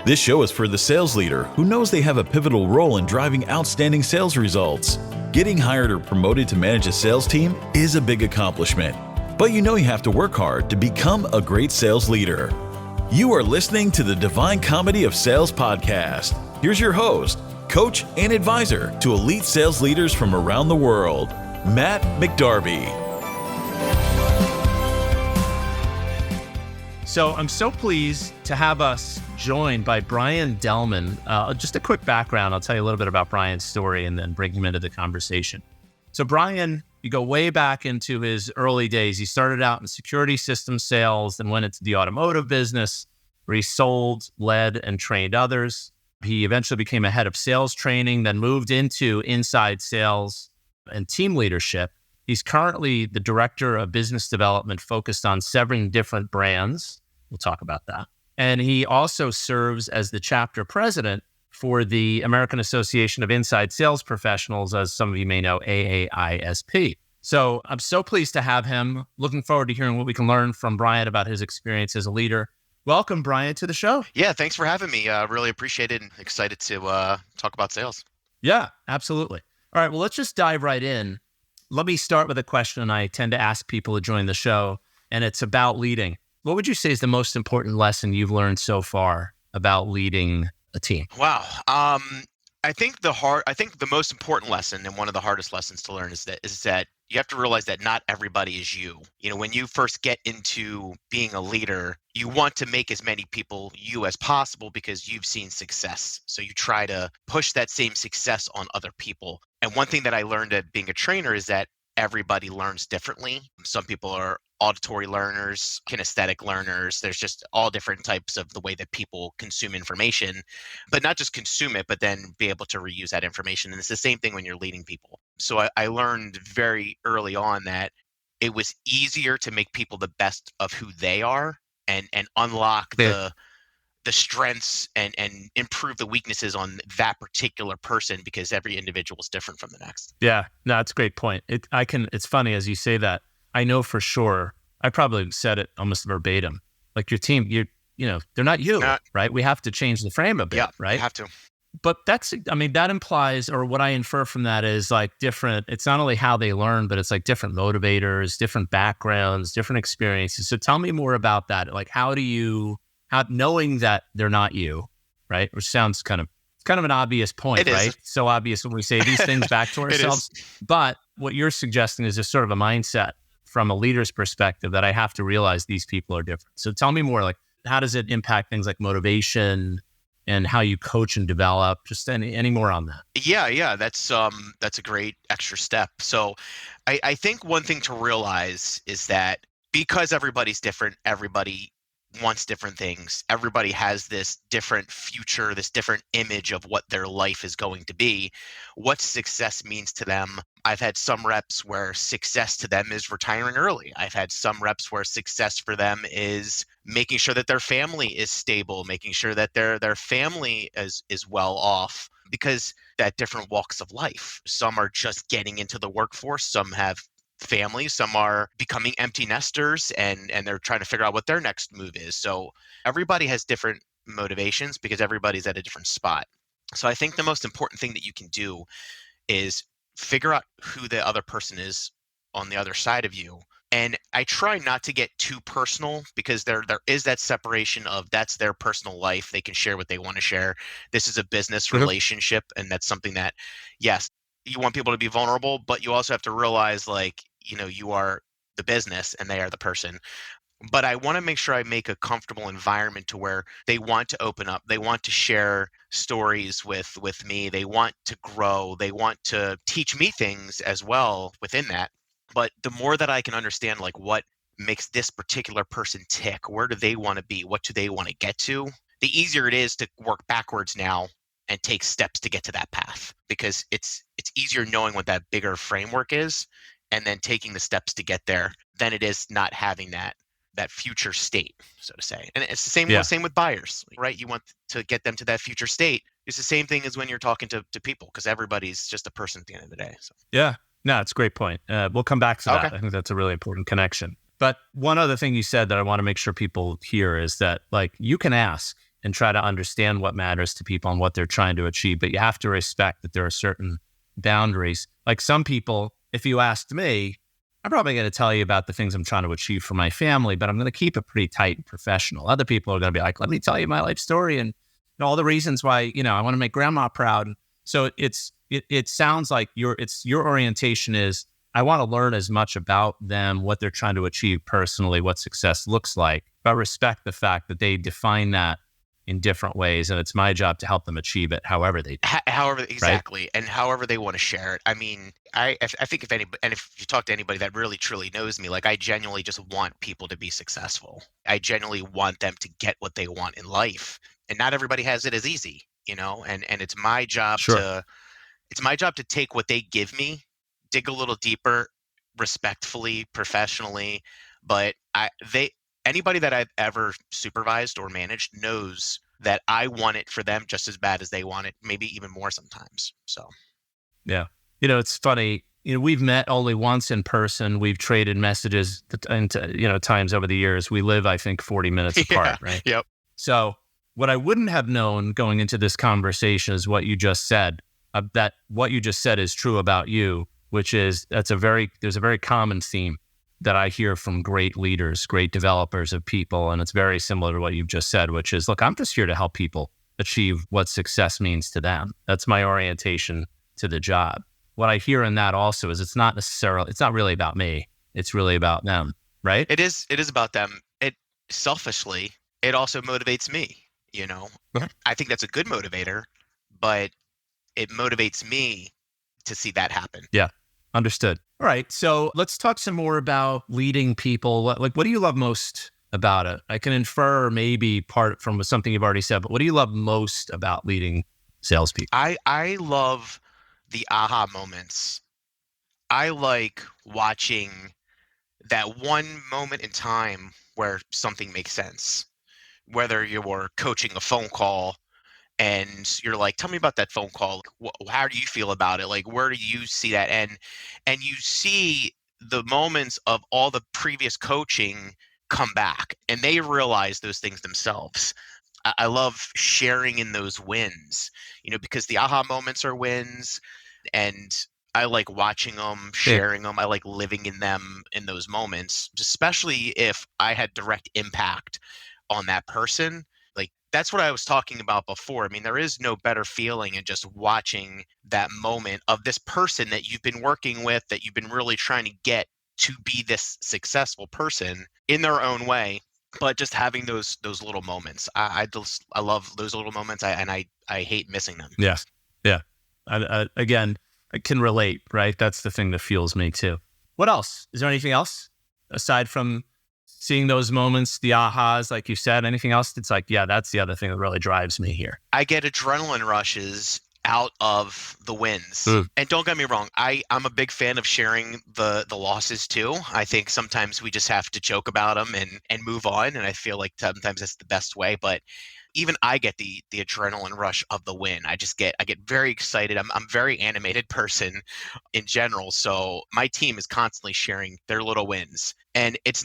This show is for the sales leader who knows they have a pivotal role in driving outstanding sales results. Getting hired or promoted to manage a sales team is a big accomplishment, but you know you have to work hard to become a great sales leader. You are listening to the Divine Comedy of Sales podcast. Here's your host, coach, and advisor to elite sales leaders from around the world, Matt McDarby. So I'm so pleased to have us joined by Brian Delman. Just a quick background. I'll tell you a little bit about Brian's story and then bring him into the conversation. So Brian, you go way back into his early days. He started out in security system sales, then went into the automotive business where he sold, led, and trained others. He eventually became a head of sales training, then moved into inside sales and team leadership. He's currently the director of business development focused on 7 different brands. We'll talk about that. And he also serves as the chapter president for the American Association of Inside Sales Professionals, as some of you may know, AAISP. So I'm so pleased to have him. Looking forward to hearing what we can learn from Brian about his experience as a leader. Welcome, Brian, to the show. Yeah, thanks for having me. Really appreciate it and excited to talk about sales. Yeah, absolutely. All right, well, let's just dive right in. Let me start with a question I tend to ask people who join the show, and it's about leading. What would you say is the most important lesson you've learned so far about leading a team? Wow. I think the most important lesson and one of the hardest lessons to learn is that you have to realize that not everybody is you. You know, when you first get into being a leader, you want to make as many people you as possible because you've seen success. So you try to push that same success on other people. And one thing that I learned at being a trainer is that everybody learns differently. Some people are auditory learners, kinesthetic learners. There's just all different types of the way that people consume information, but not just consume it, but then be able to reuse that information. And it's the same thing when you're leading people. So I learned very early on that it was easier to make people the best of who they are and unlock the strengths and improve the weaknesses on that particular person because every individual is different from the next. Yeah, no, that's a great point. It's funny as you say that. I know for sure, I probably said it almost verbatim. Like your team, they're not you, right? We have to change the frame a bit, right? You have to. But that implies, or what I infer from that is like different, it's not only how they learn, but it's like different motivators, different backgrounds, different experiences. So tell me more about that. Like how knowing that they're not you, right? Which sounds kind of an obvious point, right? So obvious when we say these things back to ourselves. But what you're suggesting is just sort of a mindset from a leader's perspective that I have to realize these people are different. So tell me more, like how does it impact things like motivation and how you coach and develop? Just any more on that? Yeah, that's a great extra step. So I think one thing to realize is that because everybody's different, everybody wants different things. Everybody has this different future, this different image of what their life is going to be, what success means to them. I've had some reps where success to them is retiring early. I've had some reps where success for them is making sure that their family is stable, making sure that their family is well off, because that different walks of life. Some are just getting into the workforce, some have families, some are becoming empty nesters and they're trying to figure out what their next move is. So everybody has different motivations because everybody's at a different spot. So I think the most important thing that you can do is figure out who the other person is on the other side of you. And I try not to get too personal because there is that separation of that's their personal life. They can share what they want to share. This is a business relationship. And that's something that, yes, you want people to be vulnerable, but you also have to realize you are the business and they are the person. But I want to make sure I make a comfortable environment to where they want to open up. They want to share stories with me. They want to grow. They want to teach me things as well within that. But the more that I can understand like what makes this particular person tick, where do they want to be? What do they want to get to? The easier it is to work backwards now and take steps to get to that path, because it's easier knowing what that bigger framework is and then taking the steps to get there than it is not having that future state, so to say. And it's the same with buyers, right? You want to get them to that future state. It's the same thing as when you're talking to people, because everybody's just a person at the end of the day. So. Yeah, no, it's a great point. We'll come back to that. I think that's a really important connection. But one other thing you said that I want to make sure people hear is that like you can ask and try to understand what matters to people and what they're trying to achieve. But you have to respect that there are certain boundaries. Like some people, if you asked me, I'm probably going to tell you about the things I'm trying to achieve for my family, but I'm going to keep it pretty tight and professional. Other people are going to be like, let me tell you my life story and all the reasons why, I want to make grandma proud. So it sounds like your orientation is, I want to learn as much about them, what they're trying to achieve personally, what success looks like, but respect the fact that they define that in different ways. And it's my job to help them achieve it however they do. However, exactly. Right? And however they want to share it. I mean, I think if anybody, and if you talk to anybody that really truly knows me, like I genuinely just want people to be successful. I genuinely want them to get what they want in life. And not everybody has it as easy, and it's my job Sure. to take what they give me, dig a little deeper, respectfully, professionally. But anybody that I've ever supervised or managed knows that I want it for them just as bad as they want it, maybe even more sometimes. So, yeah. It's funny. We've met only once in person. We've traded messages times over the years. We live, I think, 40 minutes apart, right? Yep. So what I wouldn't have known going into this conversation is what you just said, that what you just said is true about you, which is there's a very common theme that I hear from great leaders, great developers of people. And it's very similar to what you've just said, which is, look, I'm just here to help people achieve what success means to them. That's my orientation to the job. What I hear in that also is it's not really about me. It's really about them, right? It is about them. Selfishly, it also motivates me, Okay. I think that's a good motivator, but it motivates me to see that happen. Yeah. Understood. All right. So let's talk some more about leading people. What do you love most about it? I can infer maybe part from something you've already said, but what do you love most about leading salespeople? I love the aha moments. I like watching that one moment in time where something makes sense, whether you're coaching a phone call and you're like, tell me about that phone call. How do you feel about it? Like, where do you see that? And you see the moments of all the previous coaching come back and they realize those things themselves. I love sharing in those wins, because the aha moments are wins, and I like watching them, sharing them. I like living in them in those moments, especially if I had direct impact on that person. Like that's what I was talking about before. I mean, there is no better feeling in just watching that moment of this person that you've been working with, that you've been really trying to get to be this successful person in their own way. But just having those little moments, I love those little moments. I hate missing them. Yes. Yeah. Again, I can relate, right? That's the thing that fuels me too. What else? Is there anything else aside from seeing those moments, the ahas, like you said? Anything else that's like, yeah, that's the other thing that really drives me here? I get adrenaline rushes out of the wins. And don't get me wrong, I'm a big fan of sharing the losses too. I think sometimes we just have to joke about them and move on. And I feel like sometimes that's the best way. But even I get the adrenaline rush of the win. I get very excited. I'm a very animated person in general. So my team is constantly sharing their little wins. And it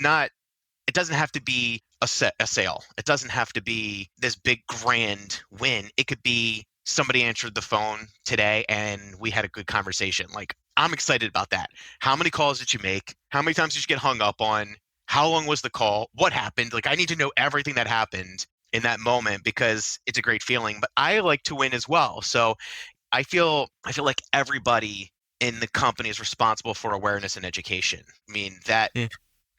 doesn't have to be a sale. It doesn't have to be this big grand win. It could be somebody answered the phone today and we had a good conversation. Like, I'm excited about that. How many calls did you make? How many times did you get hung up on? How long was the call? What happened? Like, I need to know everything that happened in that moment because it's a great feeling. But I like to win as well. So I feel like everybody in the company is responsible for awareness and education. I mean, that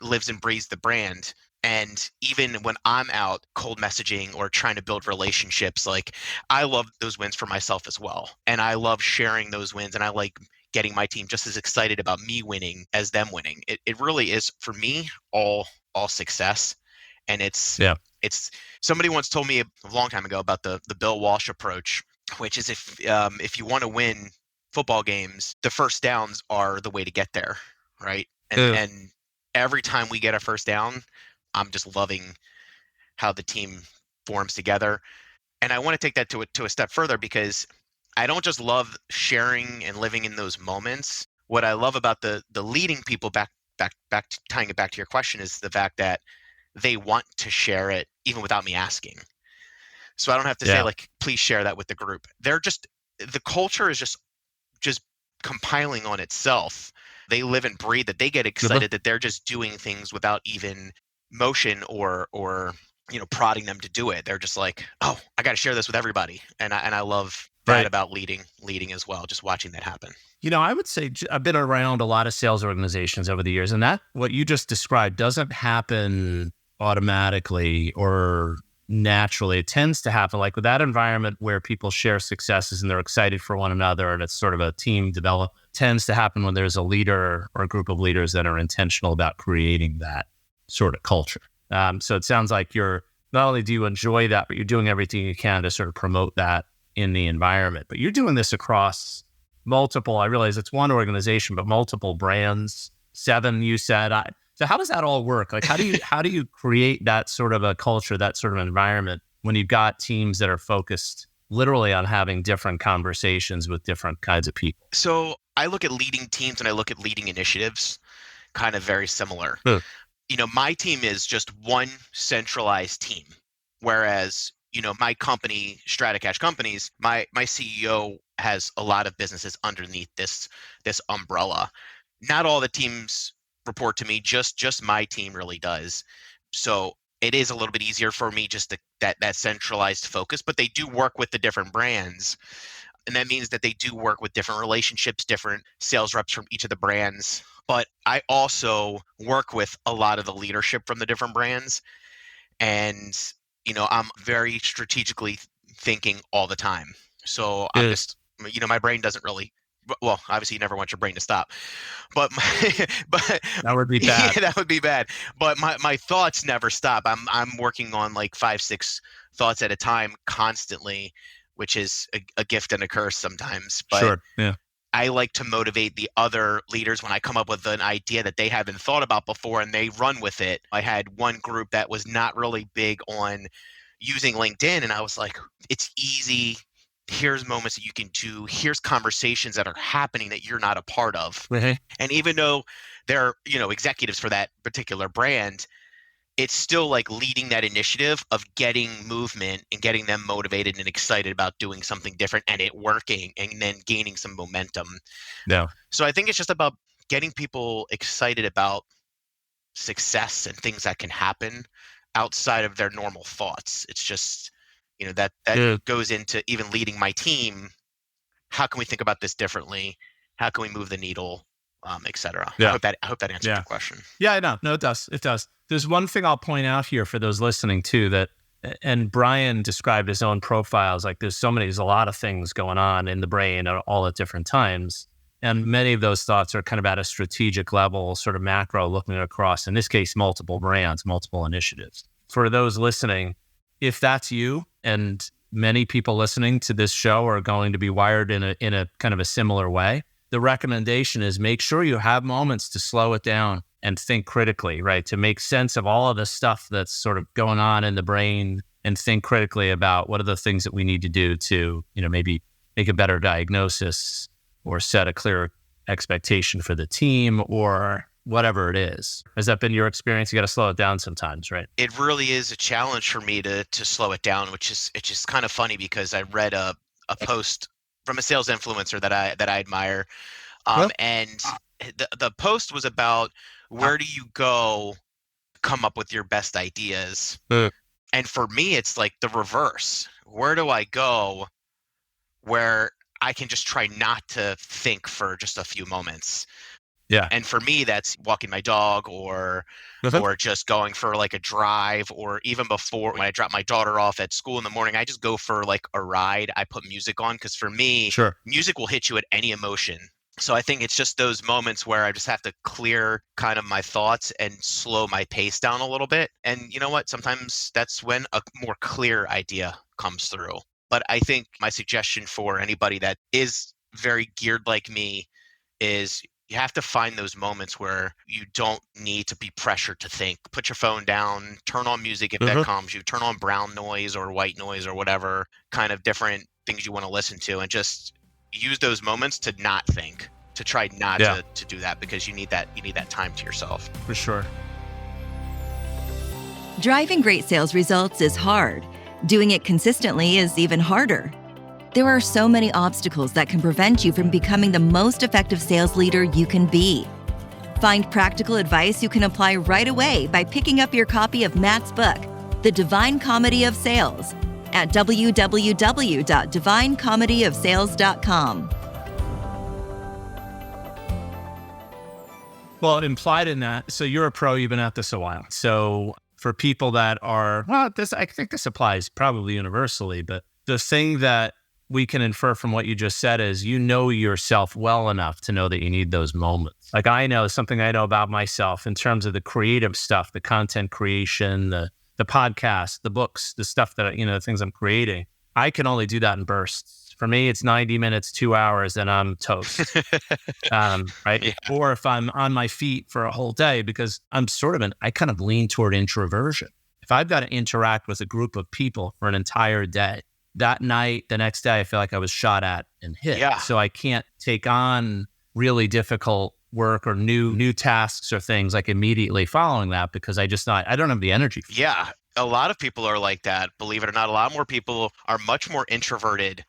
lives and breathes the brand. And even when I'm out cold messaging or trying to build relationships, like I love those wins for myself as well. And I love sharing those wins. And I like getting my team just as excited about me winning as them winning. It really is, for me, all success. And it's somebody once told me a long time ago about the Bill Walsh approach, which is if you want to win football games, the first downs are the way to get there, right? And every time we get a first down, I'm just loving how the team forms together. And I want to take that to a step further because I don't just love sharing and living in those moments. What I love about the leading people back tying it back to your question is the fact that they want to share it even without me asking. So I don't have to say like, please share that with the group. The culture is just compiling on itself. They live and breathe that. They get excited that they're just doing things without even motion or prodding them to do it. They're just like, oh, I got to share this with everybody. And I love that about leading as well, just watching that happen. I would say I've been around a lot of sales organizations over the years, and that what you just described doesn't happen automatically or naturally. It tends to happen like with that environment where people share successes and they're excited for one another, and it's sort of a team develop. Tends to happen when there's a leader or a group of leaders that are intentional about creating that sort of culture. So it sounds like you're not only do you enjoy that, but you're doing everything you can to sort of promote that in the environment. But you're doing this across multiple, I realize it's one organization, but multiple brands, 7 you said. So how does that all work? Like how do you create that sort of a culture, that sort of environment when you've got teams that are focused literally on having different conversations with different kinds of people? So I look at leading teams and I look at leading initiatives kind of very similar. My team is just one centralized team, whereas my company, Stratacash Companies, my CEO has a lot of businesses underneath this umbrella. Not all the teams report to me, just my team really does. So it is a little bit easier for me just that centralized focus, but they do work with the different brands. And that means that they do work with different relationships, different sales reps from each of the brands. But I also work with a lot of the leadership from the different brands. And, I'm very strategically thinking all the time. So I'm just, my brain doesn't really, well, obviously you never want your brain to stop, but That would be bad. Yeah, that would be bad. But my thoughts never stop. I'm working on like 5-6 thoughts at a time constantly, which is a gift and a curse sometimes. But sure. Yeah. I like to motivate the other leaders when I come up with an idea that they haven't thought about before and they run with it. I had one group that was not really big on using LinkedIn, and I was like, it's easy. Here's moments that you can do. Here's conversations that are happening that you're not a part of. And even though they're, executives for that particular brand, it's still like leading that initiative of getting movement and getting them motivated and excited about doing something different and it working and then gaining some momentum. Yeah. So I think it's just about getting people excited about success and things that can happen outside of their normal thoughts. It's just, that goes into even leading my team. How can we think about this differently? How can we move the needle? Et cetera. Yeah. I hope that answers your question. Yeah, I know. No, it does. It does. There's one thing I'll point out here for those listening too, and Brian described his own profiles. Like there's a lot of things going on in the brain all at different times. And many of those thoughts are kind of at a strategic level, sort of macro, looking across, in this case, multiple brands, multiple initiatives. For those listening, if that's you, and many people listening to this show are going to be wired in a kind of a similar way, the recommendation is make sure you have moments to slow it down and think critically, right? To make sense of all of the stuff that's sort of going on in the brain and think critically about what are the things that we need to do to, maybe make a better diagnosis or set a clear expectation for the team or whatever it is. Has that been your experience? You got to slow it down sometimes, right? It really is a challenge for me to slow it down, it's just kind of funny because I read a post from a sales influencer that I admire. And the post was about where do you go come up with your best ideas? And for me, it's like the reverse. Where do I go where I can just try not to think for just a few moments? Yeah. And for me, that's walking my dog or just going for like a drive, or even before when I drop my daughter off at school in the morning, I just go for like a ride. I put music on because for me, music will hit you at any emotion. So I think it's just those moments where I just have to clear kind of my thoughts and slow my pace down a little bit. And you know what? Sometimes that's when a more clear idea comes through. But I think my suggestion for anybody that is very geared like me is you have to find those moments where you don't need to be pressured to think. Put your phone down, turn on music if that calms you, turn on brown noise or white noise or whatever kind of different things you want to listen to, and just use those moments to not think, to try not to do that, because you need that time to yourself. For sure. Driving great sales results is hard. Doing it consistently is even harder. There are so many obstacles that can prevent you from becoming the most effective sales leader you can be. Find practical advice you can apply right away by picking up your copy of Matt's book, The Divine Comedy of Sales, at www.divinecomedyofsales.com. Well, implied in that, so you're a pro, you've been at this a while. So for people that are, well, I think this applies probably universally, but the thing that we can infer from what you just said is you know yourself well enough to know that you need those moments. Like I know something I know about myself in terms of the creative stuff, the content creation, the podcast, the books, the stuff that, the things I'm creating. I can only do that in bursts. For me, it's 90 minutes, 2 hours, and I'm toast. Right? Yeah. Or if I'm on my feet for a whole day, because I kind of lean toward introversion. If I've got to interact with a group of people for an entire day, that night, the next day, I feel like I was shot at and hit. Yeah. So I can't take on really difficult work or new tasks or things like immediately following that because I don't have the energy for it. Yeah. A lot of people are like that. Believe it or not, a lot more people are much more introverted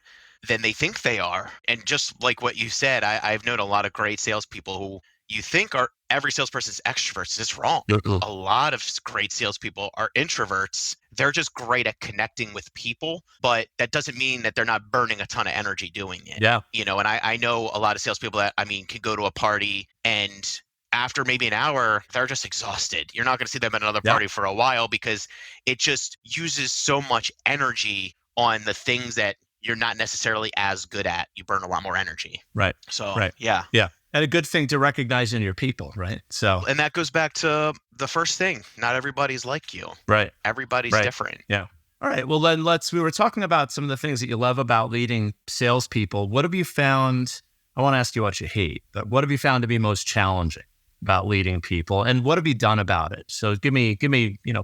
than they think they are. And just like what you said, I've known a lot of great salespeople who you think every salesperson's extroverts. It's wrong. A lot of great salespeople are introverts. They're just great at connecting with people, but that doesn't mean that they're not burning a ton of energy doing it. Yeah. And I know a lot of salespeople that, can go to a party and after maybe an hour, they're just exhausted. You're not going to see them at another party for a while because it just uses so much energy on the things that you're not necessarily as good at. You burn a lot more energy. Right. So, right. Yeah. Yeah. And a good thing to recognize in your people, right? So, and that goes back to the first thing. Not everybody's like you. Right. Everybody's different. Yeah. All right. Well, then we were talking about some of the things that you love about leading salespeople. What have you found? I want to ask you what you hate, but what have you found to be most challenging about leading people, and what have you done about it? So give me,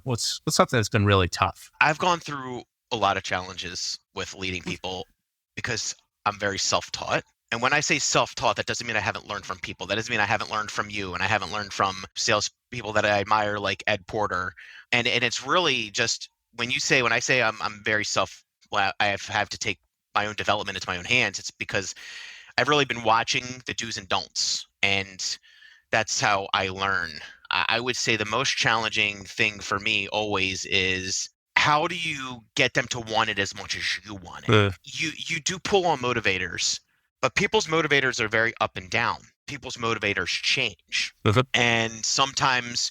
what's something that's been really tough? I've gone through a lot of challenges with leading people because I'm very self-taught. And when I say self-taught, that doesn't mean I haven't learned from people. That doesn't mean I haven't learned from you, and I haven't learned from salespeople that I admire, like Ed Porter. And it's really just when I say I'm very I have to take my own development into my own hands. It's because I've really been watching the do's and don'ts, and that's how I learn. I would say the most challenging thing for me always is how do you get them to want it as much as you want it? You do pull on motivators. But people's motivators are very up and down. People's motivators change. And sometimes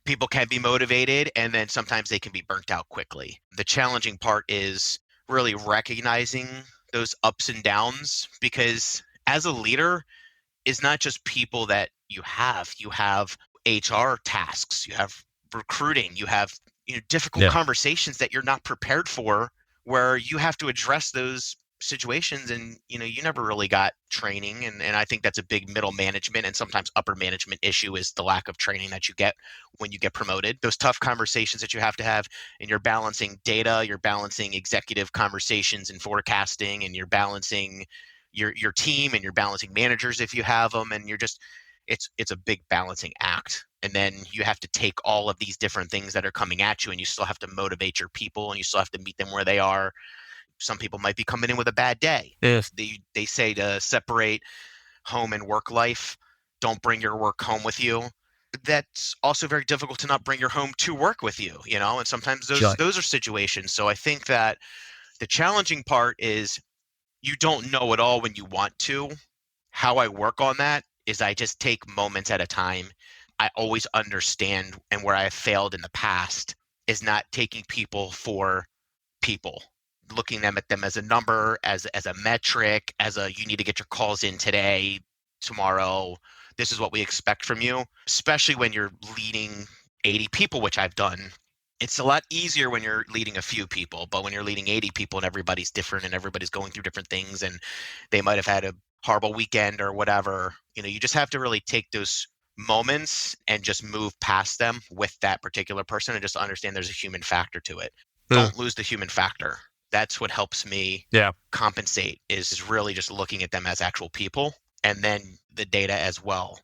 people can be motivated, and then sometimes they can be burnt out quickly. The challenging part is really recognizing those ups and downs, because as a leader, it's not just people that you have. You have HR tasks, you have recruiting, you have difficult conversations that you're not prepared for, where you have to address those situations, and you never really got training, and I think that's a big middle management and sometimes upper management issue, is the lack of training that you get when you get promoted. Those tough conversations that you have to have, and you're balancing data, you're balancing executive conversations and forecasting, and you're balancing your team, and you're balancing managers if you have them, and you're just it's a big balancing act. And then you have to take all of these different things that are coming at you, and you still have to motivate your people, and you still have to meet them where they are. Some people might be coming in with a bad day. Yes. They say to separate home and work life. Don't bring your work home with you. That's also very difficult to not bring your home to work with you, and sometimes those are situations. So I think that the challenging part is you don't know it all when you want to. How I work on that is I just take moments at a time. I always understand, and where I failed in the past is not taking people for people. Looking at them as a number, as a metric, you need to get your calls in today, tomorrow. This is what we expect from you, especially when you're leading 80 people, which I've done. It's a lot easier when you're leading a few people, but when you're leading 80 people and everybody's different and everybody's going through different things, and they might have had a horrible weekend or whatever, you just have to really take those moments and just move past them with that particular person, and just understand there's a human factor to it. Don't lose the human factor. That's what helps me compensate, is really just looking at them as actual people, and then the data as well,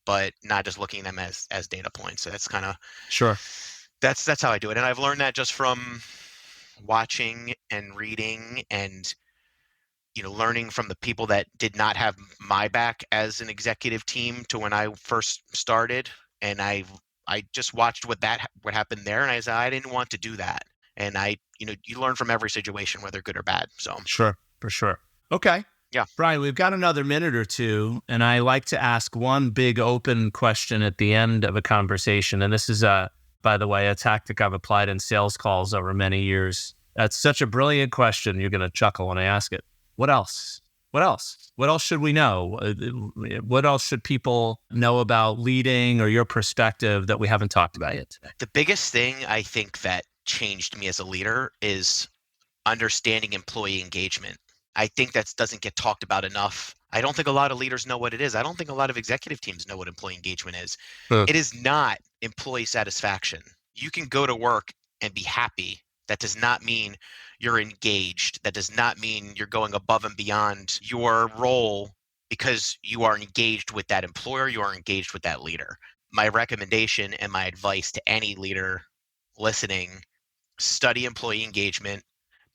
but not just looking at them as data points. So that's kind of sure. That's how I do it. And I've learned that just from watching and reading and learning from the people that did not have my back as an executive team to when I first started. And I just watched what happened there, and I said I didn't want to do that. And you learn from every situation, whether good or bad. So Sure, for sure. Okay. Yeah. Brian, we've got another minute or two, and I like to ask one big open question at the end of a conversation. And this is, by the way, a tactic I've applied in sales calls over many years. That's such a brilliant question. You're going to chuckle when I ask it. What else? What else? What else should we know? What else should people know about leading or your perspective that we haven't talked about yet today? The biggest thing I think that changed me as a leader is understanding employee engagement. I think that doesn't get talked about enough. I don't think a lot of leaders know what it is. I don't think a lot of executive teams know what employee engagement is. It is not employee satisfaction. You can go to work and be happy. That does not mean you're engaged. That does not mean you're going above and beyond your role because you are engaged with that employer, you are engaged with that leader. My recommendation and my advice to any leader listening, study employee engagement,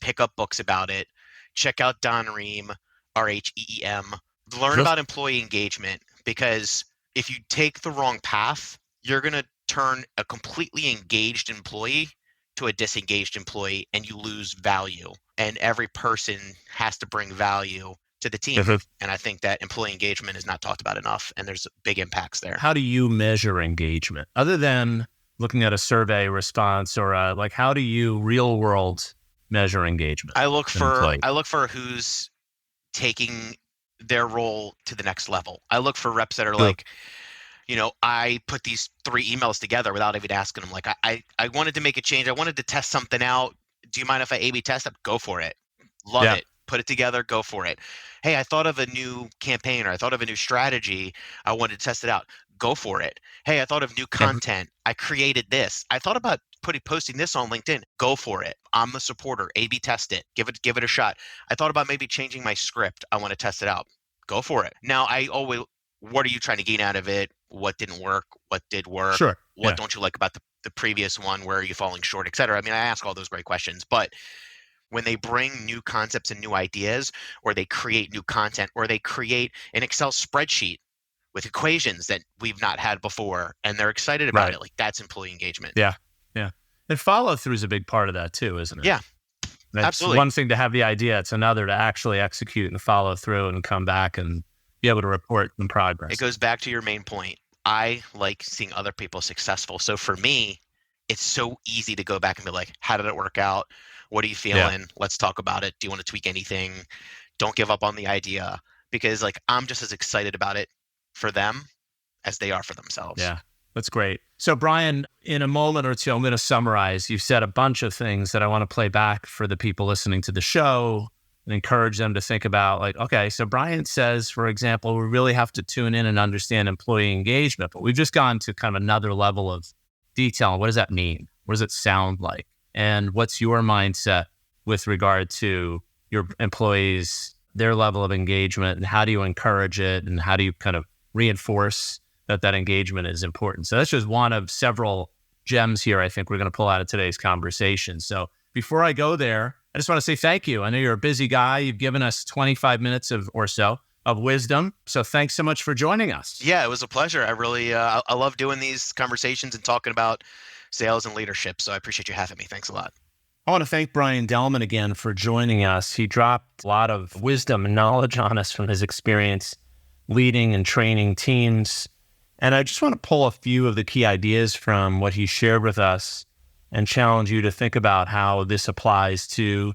pick up books about it, check out Don Ream, RHEEM, learn about employee engagement, because if you take the wrong path, you're going to turn a completely engaged employee to a disengaged employee, and you lose value. And every person has to bring value to the team. And I think that employee engagement is not talked about enough, and there's big impacts there. How do you measure engagement? Other than looking at a survey response or how do you real world measure engagement? I look for who's taking their role to the next level. I look for reps that are like, I put these 3 emails together without even asking them. Like, I wanted to make a change. I wanted to test something out. Do you mind if I A/B test it? Go for it. Love it. Put it together. Go for it. Hey, I thought of a new campaign, or I thought of a new strategy. I wanted to test it out. Go for it. Hey, I thought of new content. I created this. I thought about posting this on LinkedIn. Go for it. I'm the supporter. A/B test it. Give it a shot. I thought about maybe changing my script. I want to test it out. Go for it. Now, what are you trying to gain out of it? What didn't work? What did work? Sure. What don't you like about the previous one? Where are you falling short, et cetera? I mean, I ask all those great questions, but when they bring new concepts and new ideas, or they create new content, or they create an Excel spreadsheet with equations that we've not had before, and they're excited about it, like, that's employee engagement. Yeah. And follow through is a big part of that too, isn't it? Yeah. It's Absolutely. one thing to have the idea. It's another to actually execute and follow through and come back and be able to report in progress. It goes back to your main point. I like seeing other people successful. So for me, it's so easy to go back and be like, how did it work out? What are you feeling? Yeah. Let's talk about it. Do you want to tweak anything? Don't give up on the idea, because I'm just as excited about it for them as they are for themselves. Yeah, that's great. So Brian, in a moment or two, I'm going to summarize. You've said a bunch of things that I want to play back for the people listening to the show and encourage them to think about, okay, so Brian says, for example, we really have to tune in and understand employee engagement, but we've just gone to kind of another level of detail. What does that mean? What does it sound like? And what's your mindset with regard to your employees, their level of engagement, and how do you encourage it, and how do you kind of reinforce that engagement is important? So that's just one of several gems here I think we're going to pull out of today's conversation. So before I go there, I just want to say thank you. I know you're a busy guy. You've given us 25 minutes or so of wisdom. So thanks so much for joining us. Yeah, it was a pleasure. I really, I love doing these conversations and talking about sales and leadership. So I appreciate you having me. Thanks a lot. I want to thank Brian Delman again for joining us. He dropped a lot of wisdom and knowledge on us from his experience leading and training teams. And I just want to pull a few of the key ideas from what he shared with us and challenge you to think about how this applies to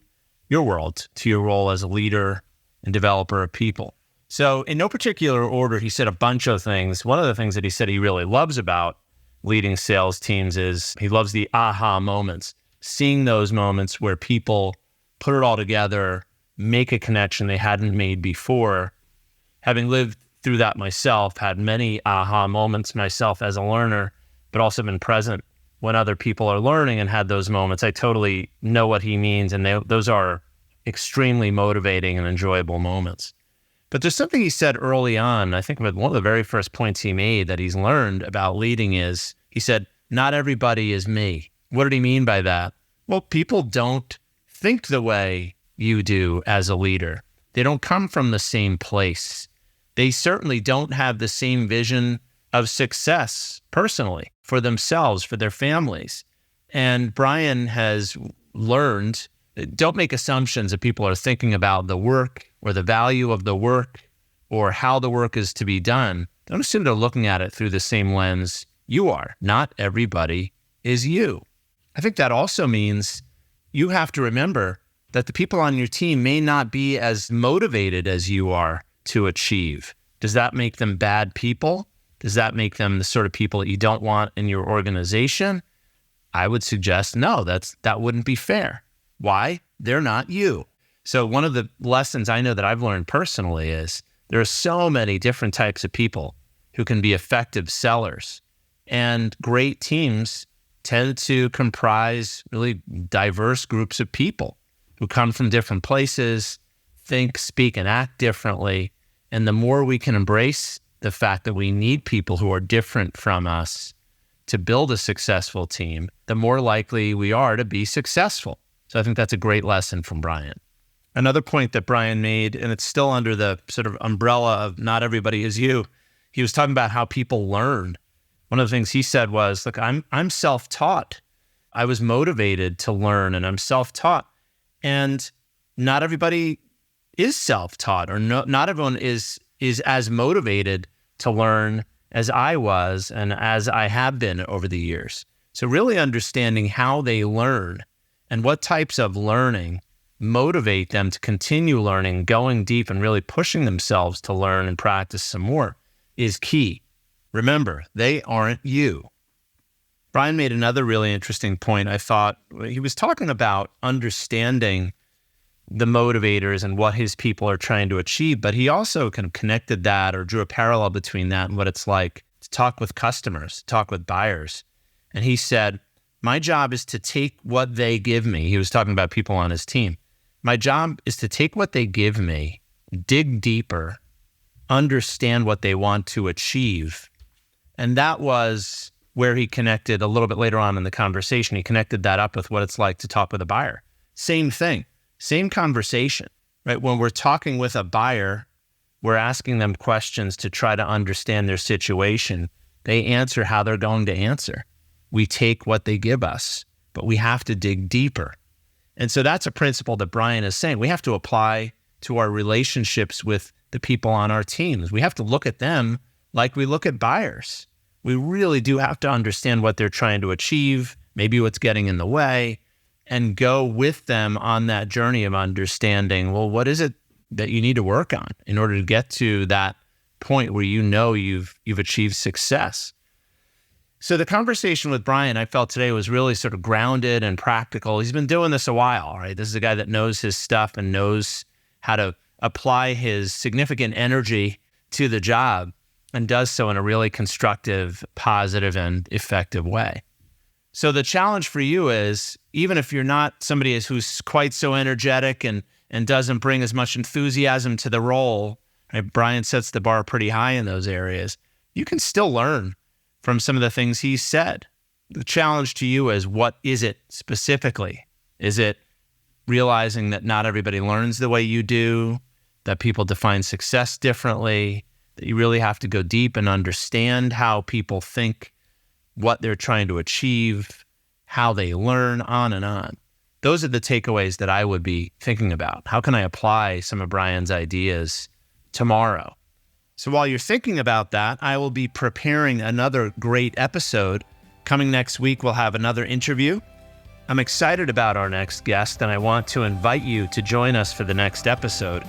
your world, to your role as a leader and developer of people. So in no particular order, he said a bunch of things. One of the things that he said he really loves about leading sales teams is he loves the aha moments, seeing those moments where people put it all together, make a connection they hadn't made before. Having lived through that myself, had many aha moments myself as a learner, but also been present when other people are learning and had those moments. I totally know what he means, and those are extremely motivating and enjoyable moments. But there's something he said early on, I think one of the very first points he made that he's learned about leading is, he said, not everybody is me. What did he mean by that? Well, people don't think the way you do as a leader. They don't come from the same place. They certainly don't have the same vision of success personally for themselves, for their families. And Brian has learned, don't make assumptions that people are thinking about the work or the value of the work or how the work is to be done. Don't assume they're looking at it through the same lens you are. Not everybody is you. I think that also means you have to remember that the people on your team may not be as motivated as you are to achieve. Does that make them bad people? Does that make them the sort of people that you don't want in your organization? I would suggest no, that wouldn't be fair. Why? They're not you. So one of the lessons I know that I've learned personally is there are so many different types of people who can be effective sellers. And great teams tend to comprise really diverse groups of people who come from different places, think, speak, and act differently. And the more we can embrace the fact that we need people who are different from us to build a successful team, the more likely we are to be successful. So I think that's a great lesson from Brian. Another point that Brian made, and it's still under the sort of umbrella of not everybody is you, he was talking about how people learn. One of the things he said was, look, I'm self-taught. I was motivated to learn, and I'm self-taught. And not everybody is self-taught, or not everyone is as motivated to learn as I was and as I have been over the years. So really understanding how they learn and what types of learning motivate them to continue learning, going deep and really pushing themselves to learn and practice some more is key. Remember, they aren't you. Brian made another really interesting point. I thought he was talking about understanding the motivators and what his people are trying to achieve, but he also kind of connected that or drew a parallel between that and what it's like to talk with customers, talk with buyers. And he said, my job is to take what they give me. He was talking about people on his team. My job is to take what they give me, dig deeper, understand what they want to achieve. And that was where he connected a little bit later on in the conversation. He connected that up with what it's like to talk with a buyer. Same thing, same conversation, right? When we're talking with a buyer, we're asking them questions to try to understand their situation. They answer how they're going to answer. We take what they give us, but we have to dig deeper. And so that's a principle that Brian is saying we have to apply to our relationships with the people on our teams. We have to look at them like we look at buyers. We really do have to understand what they're trying to achieve, maybe what's getting in the way, and go with them on that journey of understanding, well, what is it that you need to work on in order to get to that point where you know you've achieved success. So the conversation with Brian, I felt today, was really sort of grounded and practical. He's been doing this a while, right? This is a guy that knows his stuff and knows how to apply his significant energy to the job and does so in a really constructive, positive, and effective way. So the challenge for you is, even if you're not somebody who's quite so energetic and doesn't bring as much enthusiasm to the role, right? Brian sets the bar pretty high in those areas. You can still learn from some of the things he said. The challenge to you is, what is it specifically? Is it realizing that not everybody learns the way you do, that people define success differently, that you really have to go deep and understand how people think, what they're trying to achieve, how they learn, on and on. Those are the takeaways that I would be thinking about. How can I apply some of Brian's ideas tomorrow? So while you're thinking about that, I will be preparing another great episode. Coming next week, we'll have another interview. I'm excited about our next guest, and I want to invite you to join us for the next episode.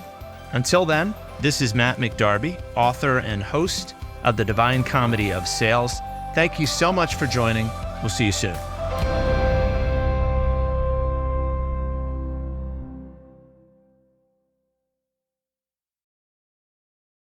Until then, this is Matt McDarby, author and host of The Divine Comedy of Sales. Thank you so much for joining. We'll see you soon.